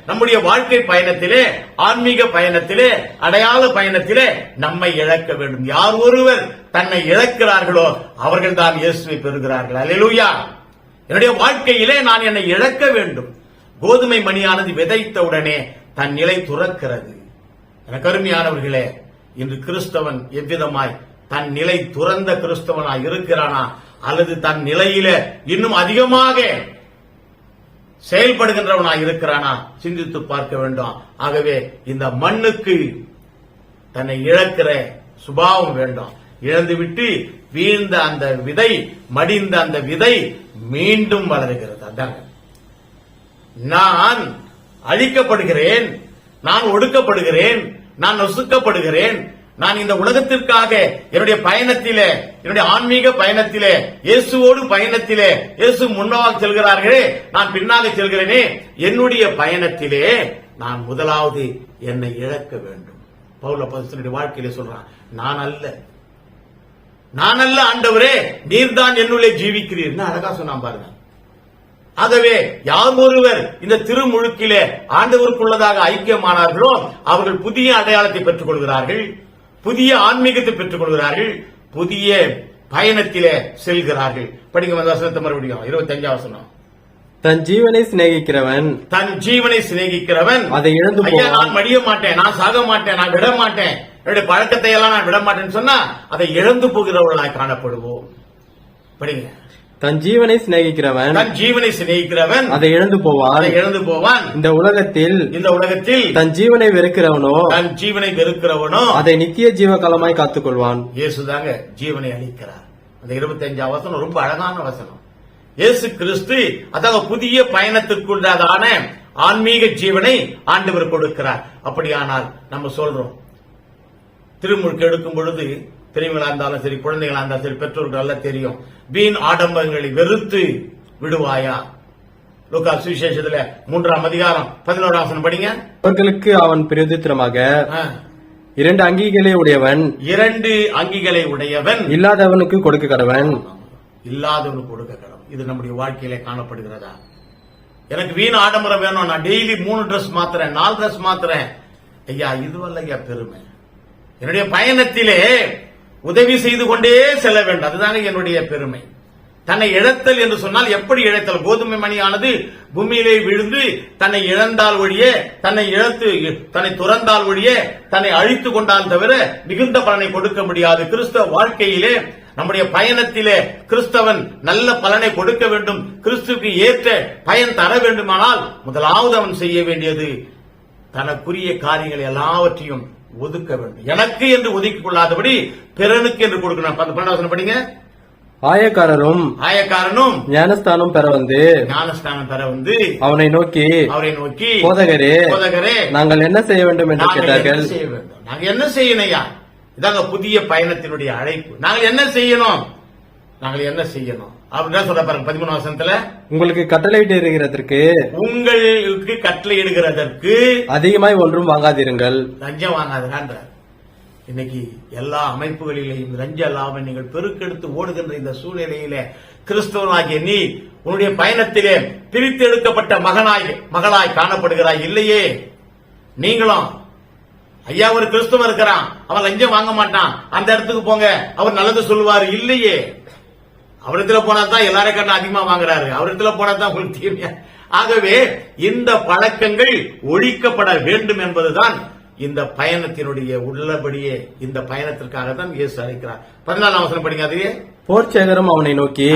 நம்முடைய வாழ்க்கை பயணத்திலே, ஆன்மீக பயணத்திலே, அடையாள பயணத்திலே நம்மை இழக்க வேண்டும். யார் ஒருவர் தன்னை இழக்கிறார்களோ அவர்கள் தான் இயேசுவை பெறுகிறார்கள். அல்லேலூயா. என்னுடைய வாழ்க்கையிலே நான் என்னை இழக்க வேண்டும். கோதுமை மணியானது விதைத்தவுடனே தன் நிலை துறக்கிறது. எனக்கு அருமையானவர்களே, இன்று கிறிஸ்தவன் எவ்விதமாய் தன் நிலை துறந்த கிறிஸ்தவனாய் இருக்கிறானா அல்லது தன் நிலையில இன்னும் அதிகமாக செயல்படுகின்றவனாய் இருக்கிறானா சிந்தித்து பார்க்க வேண்டும். ஆகவே இந்த மண்ணுக்கு தன்னை இழக்கிற சுபாவம் வேண்டாம். இழந்துவிட்டு வீழ்ந்த அந்த விதை, மடிந்த அந்த விதை மீண்டும் வளருகிறது. அதாங்க, நான் அழிக்கப்படுகிறேன், நான் ஒடுக்கப்படுகிறேன், நான் நசுக்கப்படுகிறேன், நான் இந்த உலகத்திற்காக என்னுடைய பயணத்திலே, என்னுடைய ஆன்மீக பயணத்திலே, இயேசுவோடு பயணத்திலே, இயேசு முன்னாக செல்கிறார்களே, நான் பின்னாக செல்கிறேனே, என்னுடைய பயணத்திலே நான் முதலாவது என்னை இழக்க வேண்டும். பவுல் அப்போஸ்தலனுடைய வாழ்க்கையிலே சொல்றான், நான் அல்ல ஆண்டவரே, நீர்தான் என்னுள்ளே ஜீவிக்கிறீர். அழகா சொன்னான் பாருங்க. ஆகவே யார் ஒருவர் இந்த திருமுழுக்கிலே ஆண்டவருக்குள்ளதாக ஐக்கியமானார்களோ அவர்கள் புதிய அடையாளத்தை பெற்றுக் கொள்கிறார்கள், புதிய ஆன்மீகத்தை பெற்றுக் கொள்கிறார்கள், புதிய பயணத்திலே செல்கிறார்கள். படிங்க வசனத்தை மறுபடியும் 25ஆம் வசனம். தன் ஜீவனை சிநேகிக்கிறவன் தன் ஜீவனை சிநேகிக்கிறவன் அதை இழந்து ஐயா போவான். நான் மடிய மாட்டேன், நான் சாக மாட்டேன், நான் விட மாட்டேன், என்னுடைய பழக்கத்தை எல்லாம் நான் விட மாட்டேன்னு சொன்னா அதை இழந்து போகிறவர்களாய் காணப்படுவோம். படிங்க. தன் ஜீவனை சிநேகிக்கிறவன் தன் ஜீவனை சிநேகிக்கிறவன் அதை இழந்து போவான். அதை இழந்து போவான். இந்த உலகத்தில் தன் ஜீவனை வெறுக்கிறவனோ தன் ஜீவனை வெறுக்கிறவனோ அதை நித்திய ஜீவகாலமாய் காத்துக்கொள்வான். இயேசுதாங்க ஜீவனை அளிக்கிறார். அந்த 25 வசனம் ரொம்ப அழகான வசனம். இயேசு கிறிஸ்து அதாவது புதிய பயணத்திற்குள்ளதான ஆன்மீக ஜீவனை ஆண்டவர் கொடுக்கிறார். அப்படியானால் நம்ம சொல்றோம், திருமுழுக்கு எடுக்கும் பொழுது பெரியவங்களா இருந்தாலும் சரி, குழந்தைகளா இருந்தாலும் சரி, பெற்றோர்கள் எல்லாம் தெரியும், வீண் ஆடம்பரங்களை வெறுத்து விடுவாயா. லூக்கா சுவிசேஷத்துல 3ஆம் அதிகாரம் 11ஆம் வசனம் படிங்க. அவர்களுக்கு அவன் பிரதித்திரமாக 2 அங்கிகளை உடையவன் 2 அங்கிகளை உடையவன் இல்லாதவனுக்கு கொடுக்க கடவன். இல்லாதவனுக்கு கொடுக்க கடவன். இது நம்முடைய வாழ்க்கையில காணப்படுகிறதா? எனக்கு வீண் ஆடம்பரம் வேணும், நான் டெய்லி 3 Dress மாத்துறேன், 4 Dress மாத்துறேன். ஐயா இதுவல்ல ஐயா பெருமை. என்னுடைய பயணத்திலே உதவி செய்து கொண்டே செல்ல வேண்டும், அதுதாங்க என்னுடைய பெருமை. தன்னை இழத்தல் என்று சொன்னால் எப்படி இழத்தல்? கோதுமை மணியானது பூமியிலே விழுந்து தன்னை இழந்தால் ஒழிய, தன்னை துறந்தால் ஒழிய, தன்னை அழித்து கொண்டால் தவிர மிகுந்த பலனை கொடுக்க முடியாது. கிறிஸ்தவ வாழ்க்கையிலே நம்முடைய பயணத்திலே கிறிஸ்தவன் நல்ல பலனை கொடுக்க வேண்டும், கிறிஸ்துவுக்கு ஏற்ற பயன் தர வேண்டுமானால் முதலாவது அவன் செய்ய வேண்டியது தனக்குரிய காரியங்கள் எல்லாவற்றையும் ஒதுக்க வேண்டும். எனக்கு என்று ஒதுக்கிக் கொள்ளாதபடி பிறனுக்கு என்று கொடுக்கணும். 12 படிங்க. ஆயக்காரனும் ஞானஸ்தானம் பெற வந்து அவனை நோக்கி போதகரே நாங்கள் என்ன செய்ய வேண்டும் என்று கேட்டார்கள். நாங்க என்ன செய்யணும் ஐயா? இதாங்க புதிய பயணத்தினுடைய அழைப்பு. நாங்கள் என்ன செய்யணும் அப்படின்னா சொல்ற பாருங்க 13 வசனத்துல, உங்களுக்கு கட்டளையிடுகிறதற்கு அதிகமாய் ஒன்றும் வாங்காதிருங்கள். லஞ்சம் வாங்காதுன்ற இன்னைக்கு எல்லா அமைப்புகளிலேயும் லஞ்ச லாபம் நீங்கள் பெருக்கெடுத்து ஓடுகின்ற இந்த சூழ்நிலையில கிறிஸ்தவனாகிய நீ உன்னுடைய பயணத்திலே பிரித்து எடுக்கப்பட்ட மகளாய் காணப்படுகிறாய் இல்லையே? நீங்களும் ஐயா ஒரு கிறிஸ்தவன் இருக்கிறான், அவன் லஞ்சம் வாங்க மாட்டான், அந்த இடத்துக்கு போங்க, அவர் நல்லது சொல்லுவாரு இல்லையே? அவரிடத்துல போனா தான் எல்லாரும் கண்ணா அதிகமா வாங்குறாரு, அவரிடத்துல போனா தான் உங்களுக்கு தீமையா. ஆகவே இந்த பழக்கங்கள் ஒழிக்கப்பட வேண்டும் என்பதுதான் இந்த பயணத்தினுடைய உள்ளபடியே. இந்த பயணத்திற்காக தான் இயேசு அழைக்கிறார். 14ஆம் வசனம் படிங்க. அதுவே போர்ச்சேகரும் அவனை நோக்கி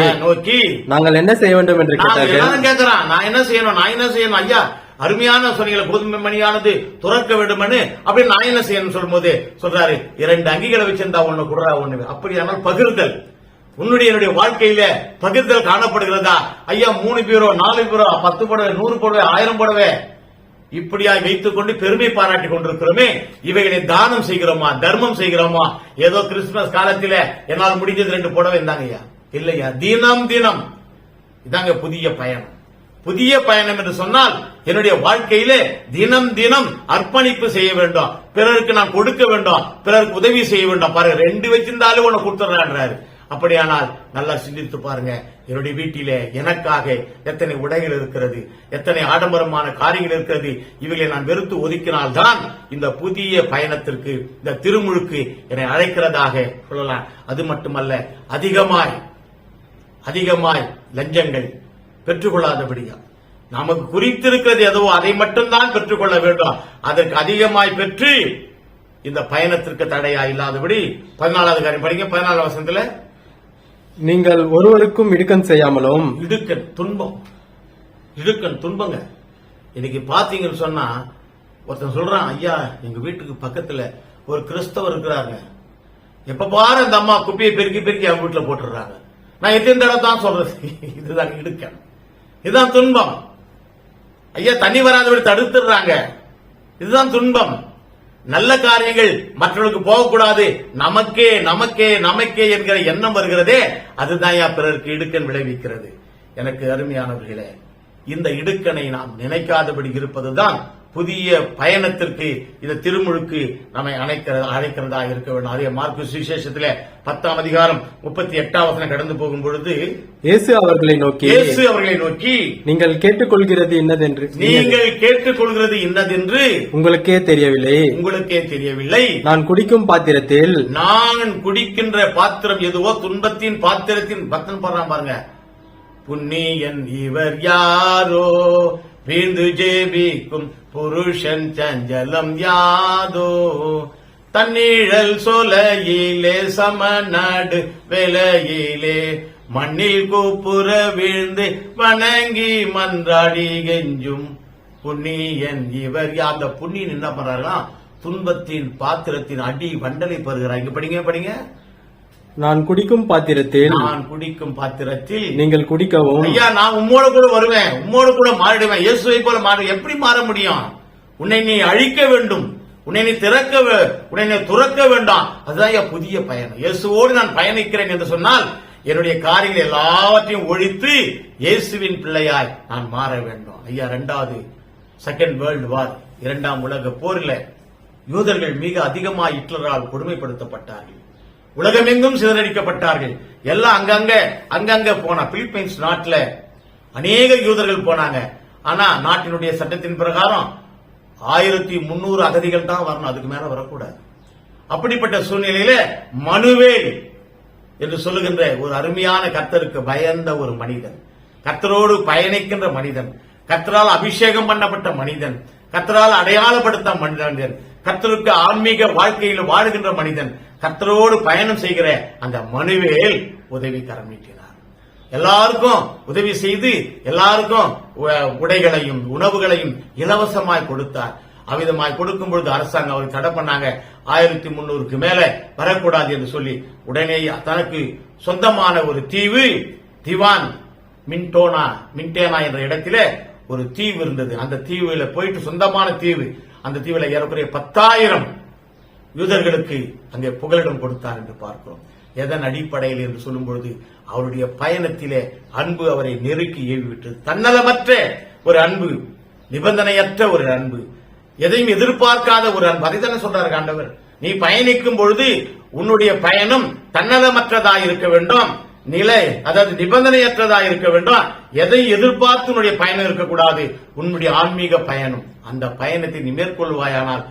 நாங்கள் என்ன செய்ய வேண்டும் என்று கேட்கிறான். நான் என்ன செய்யணும் ஐயா? அருமையான சொன்னீங்களா, கோதுமை மணியானது துறக்க வேண்டும் அப்படின்னு நான் என்ன செய்யணும் சொல்லும் போது சொல்றாரு, 2 அங்கிகளை வச்சிருந்தா ஒண்ணு குடுறா ஒண்ணு. அப்படியானால் பகிர்தல் என்னுடைய வாழ்க்கையில பகிர்தல் காணப்படுகிறதா? ஐயா 3 பீரோ 4 பீரோ 10 புடவை 100 புடவை 1000 புடவை இப்படியா வைத்துக் கொண்டு பெருமை பாராட்டி கொண்டிருக்கிறோமே, இவைகளை தானம் செய்கிறோமா, தர்மம் செய்கிறோமா? ஏதோ கிறிஸ்துமஸ் காலத்தில என்னால் முடிஞ்சது 2 புடவை இருந்தாங்க ஐயா, இல்லையா? தினம் இதாங்க புதிய பயணம். புதிய பயணம் என்று சொன்னால் என்னுடைய வாழ்க்கையிலே தினம் அர்ப்பணிப்பு செய்ய வேண்டும், பிறருக்கு நான் கொடுக்க வேண்டும், பிறருக்கு உதவி செய்ய வேண்டும். பாருங்க 2 வச்சிருந்தாலும் உன்னை கொடுத்துறாரு. அப்படியானால் நல்லா சிந்தித்து பாருங்க, என்னுடைய வீட்டிலே எனக்காக எத்தனை உடைகள் இருக்கிறது, எத்தனை ஆடம்பரமான காரியங்கள் இருக்கிறது. இவைகளை நான் வெறுத்து ஒதுக்கினால்தான் இந்த புதிய பயணத்திற்கு, இந்த திருமுழுக்கு என்னை அழைக்கிறதாக சொல்லலாம். அது மட்டுமல்ல, அதிகமாய் லஞ்சங்கள் பெற்றுக்கொள்ளாதபடியா, நமக்கு குறித்திருக்கிறது எதுவோ அதை மட்டும்தான் பெற்றுக்கொள்ள வேண்டும். அதற்கு அதிகமாய் பெற்று இந்த பயணத்திற்கு தடையா இல்லாதபடி 14வது காரியம் படிங்க. 14ஆம் வசனத்துல, நீங்கள் ஒருவருக்கும் இடுக்கண் செய்யாமலும். இடுக்கண் துன்பங்க. இன்னைக்கு பாத்தீங்கன்னு சொன்னா ஒருத்தன் சொல்றான், ஐயா எங்க வீட்டுக்கு பக்கத்துல ஒரு கிறிஸ்தவர் இருக்கிறாங்க, எப்ப பாரு அந்த அம்மா குப்பையை பெருக்கி அவங்க வீட்டுல போட்டுறாங்க. நான் எத்தனை தடவை தான் சொல்றது, இதுதான் இடுக்கண், இதுதான் துன்பம். ஐயா தண்ணி வராதபடி தடுத்துடுறாங்க, இதுதான் துன்பம். நல்ல காரியங்கள் மற்றவர்களுக்கு போகக்கூடாது, நமக்கே என்கிற எண்ணம் வருகிறதே, அதுதான் பிறருக்கு இடுக்கண் விளைவிக்கிறது. எனக்கு அருமையானவர்களே, இந்த இடுக்கணை நாம் நினைக்காதபடி இருப்பதுதான் புதிய பயணத்திற்கு, இந்த திருமுழுக்கு நம்மை அழைக்கிறதா இருக்க வேண்டும். அதே மார்க்கு சுவிசேஷத்திலே 10ஆம் அதிகாரம் 38ஆம் வசனம் கடந்து போகும் பொழுது இயேசு அவர்களை நோக்கி நீங்கள் கேட்டுக்கொள்கிறது இன்னதென்று உங்களுக்கே தெரியவில்லை. நான் குடிக்கும் பாத்திரத்தில், நான் குடிக்கின்ற பாத்திரம் எதுவோ, துன்பத்தின் பாத்திரத்தின் பத்தன் போடுறான் பாருங்க, புண்ணியன் இவர் யாரோ, வீழ்ந்து ஜெபிக்கும் புருஷன் சஞ்சலம் யாதோ, தன்னிழல் சொலையிலே சமநாடு வேலையிலே மண்ணில் கூப்புற வீழ்ந்து வணங்கி மன்றாடி கெஞ்சும் புண்ணியன் இவர் யார். அந்த புண்ணியன் என்ன பண்றாருன்னா துன்பத்தின் பாத்திரத்தின் அடி வண்டலை பெறுகிறார். இங்க படிங்க. நான் குடிக்கும் பாத்திரத்தில் நீங்கள் குடிக்கவும், ஐயா நான் உம்மோட கூட வருவேன், உம்மோட கூட மாறிடுவேன், இயேசுவை போல மாறு. எப்படி மாற முடியும்? உன்னை நீ அழிக்க வேண்டும், உன்னை நீ துறக்க வேண்டாம். அதுதான் புதிய பயணம். இயேசுவோடு நான் பயணிக்கிறேன் என்று சொன்னால் என்னுடைய காரியங்கள் எல்லாவற்றையும் ஒழித்து இயேசுவின் பிள்ளையாய் நான் மாற வேண்டும். ஐயா, செகண்ட் வேர்ல்டு வார், இரண்டாம் உலக போரில் யூதர்கள் மிக அதிகமாக ஹிட்லரால் கொடுமைப்படுத்தப்பட்டார்கள். உலகமெங்கும் சிதறடிக்கப்பட்டார்கள். எல்லாம் அங்கங்க போனா. பிலிப்பைன்ஸ் நாட்டில் அநேக யூதர்கள் போனாங்க. ஆனா நாட்டினுடைய சட்டத்தின் பிரகாரம் 1300 அகதிகள் தான் வரணும், அதுக்கு மேல வரக்கூடாது. அப்படிப்பட்ட சூழ்நிலையில மனுவேல் என்று சொல்லுகின்ற ஒரு அருமையான கர்த்தருக்கு பயந்த ஒரு மனிதன், கர்த்தரோடு பயணிக்கின்ற மனிதன், கர்த்தரால் அபிஷேகம் பண்ணப்பட்ட மனிதன், கர்த்தரால் அடையாளப்படுத்த மனிதன், கர்த்தருக்கு ஆன்மீக வாழ்க்கையில் வாழுகின்ற மனிதன், கர்த்தரோடு பயணம் செய்கிற அந்த மனுவேல் உதவிக்கரம் நீட்டினார். எல்லாருக்கும் உதவி செய்து எல்லாருக்கும் உடைகளையும் உணவுகளையும் இலவசமாய் கொடுத்தார். அவ்விதமாய் கொடுக்கும் பொழுது அரசாங்கம் அவருக்கு தடை பண்ணாங்க. 1300க்கு மேல வரக்கூடாது என்று சொல்லி உடனே தனக்கு சொந்தமான ஒரு தீவு திவான் மின்டேனா என்ற இடத்தில ஒரு தீவு இருந்தது. அந்த தீவுல போயிட்டு சொந்தமான தீவு, அந்த தீவுல ஏறக்குறைய 10,000 யூதர்களுக்கு அங்கே புகலிடம் கொடுத்தார் என்று பார்க்கிறோம். எதன் அடிப்படையில் என்று சொல்லும் பொழுது அவருடைய பயணத்திலே அன்பு அவரை நெருக்கி ஏவிவிட்டது. தன்னலமற்ற ஒரு அன்பு, நிபந்தனையற்ற ஒரு அன்பு, எதையும் எதிர்பார்க்காத ஒரு அன்பு. அதைத்தானே சொல்றாரு ஆண்டவர், நீ பயணிக்கும் பொழுது உன்னுடைய பயணம் தன்னலமற்றதா இருக்க வேண்டும், அதாவது நிபந்தனையற்றதா இருக்க வேண்டும். எதை எதிர்பார்த்து உன்னுடைய பயணம் இருக்கக்கூடாது. உன்னுடைய ஆன்மீக பயணம், அந்த பயணத்தை நீ மேற்கொள்வாயானால்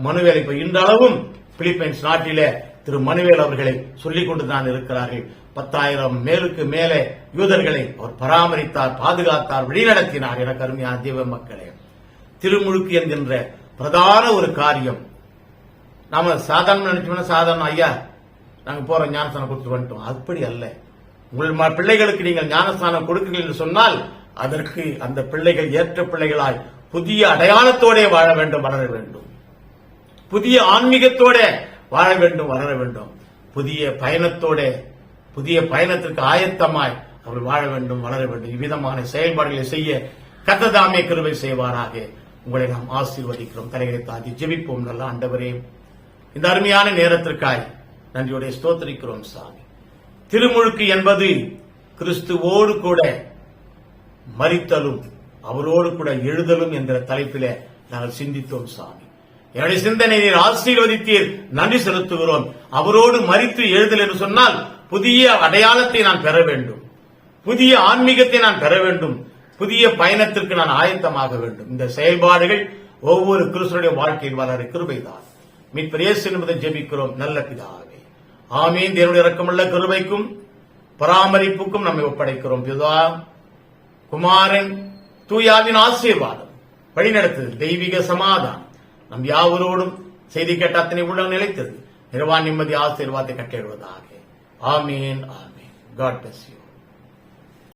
மனுவேலை இப்ப இன்றளவும் பிலிப்பைன்ஸ் நாட்டிலே திரு மனுவேல் அவர்களை சொல்லிக் கொண்டுதான் இருக்கிறார்கள். 10,000 மேலுக்கு மேலே யூதர்களை அவர் பராமரித்தார், பாதுகாத்தார், வழிநடத்தினார். எனக்கு அருமையான தேவ மக்களே, திருமுழுக்கு என்கின்ற பிரதான ஒரு காரியம். நாம சாதாரண நினைச்சோம்னா சாதாரண ஐயா நாங்க போற ஞானஸ்தானம் கொடுத்து வந்துட்டோம், அப்படி அல்ல. உங்கள் பிள்ளைகளுக்கு நீங்கள் ஞானஸ்தானம் கொடுக்கிறீர்கள் என்று சொன்னால் அதற்கு அந்த பிள்ளைகள் ஏற்ற பிள்ளைகளாய் புதிய அடையாளத்தோட வாழ வேண்டும், வளர வேண்டும். புதிய ஆன்மீகத்தோட வாழ வேண்டும், வளர வேண்டும். புதிய பயணத்திற்கு ஆயத்தமாய் அவர்கள் வாழ வேண்டும், வளர வேண்டும். இவ்விதமான செயல்பாடுகளை செய்ய கர்த்தர் தாமே கிருபை செய்வாராக. உங்களை நாம் ஆசீர்வதிக்கிறோம். தலைகளை தாண்டி ஜெபிப்போம். நல்ல ஆண்டவரே, இந்த அருமையான நேரத்திற்காய் நன்றியோட ஸ்தோத்திரிக்கிறோம் சாமி. திருமுழுக்கு என்பது கிறிஸ்துவோடு கூட மரித்தலும் அவரோடு கூட எழுதலும் என்ற தலைப்பில நாங்கள் சிந்தித்தோம் சாமி. என்னுடைய சிந்தனை நீர் ஆசீர்வதித்தீர், நன்றி செலுத்துகிறோம். அவரோடு மரித்து எழுதல் என்று சொன்னால் புதிய அடையாளத்தை நான் பெற வேண்டும், புதிய ஆன்மீகத்தை நான் பெற வேண்டும், புதிய பயணத்திற்கு நான் ஆயத்தமாக வேண்டும். இந்த செயல்பாடுகள் ஒவ்வொரு கிறிஸ்துவனுடைய வாழ்க்கையில் வளர கிருபைதான். மீட்பர் இயேசு என்பதை ஜெபிக்கிறோம் நல்ல பிதாவே, ஆமீன். தேவனுடைய இரக்கமுள்ள கிருபைக்கும் பராமரிப்புக்கும் நம்மை ஒப்படைக்கிறோம். பிதா, குமாரன், தூயாவின் ஆசீர்வாதம், வழிநடத்துதல், தெய்வீக சமாதானம் நம் யாவரோடும் செய்தி கேட்ட அத்தனை உள்ள நிலைத்தது. நிர்வாண நிம்மதி ஆசீர்வாதத்தை கட்டிடுவதாக. ஆமீன், ஆமீன். God bless you.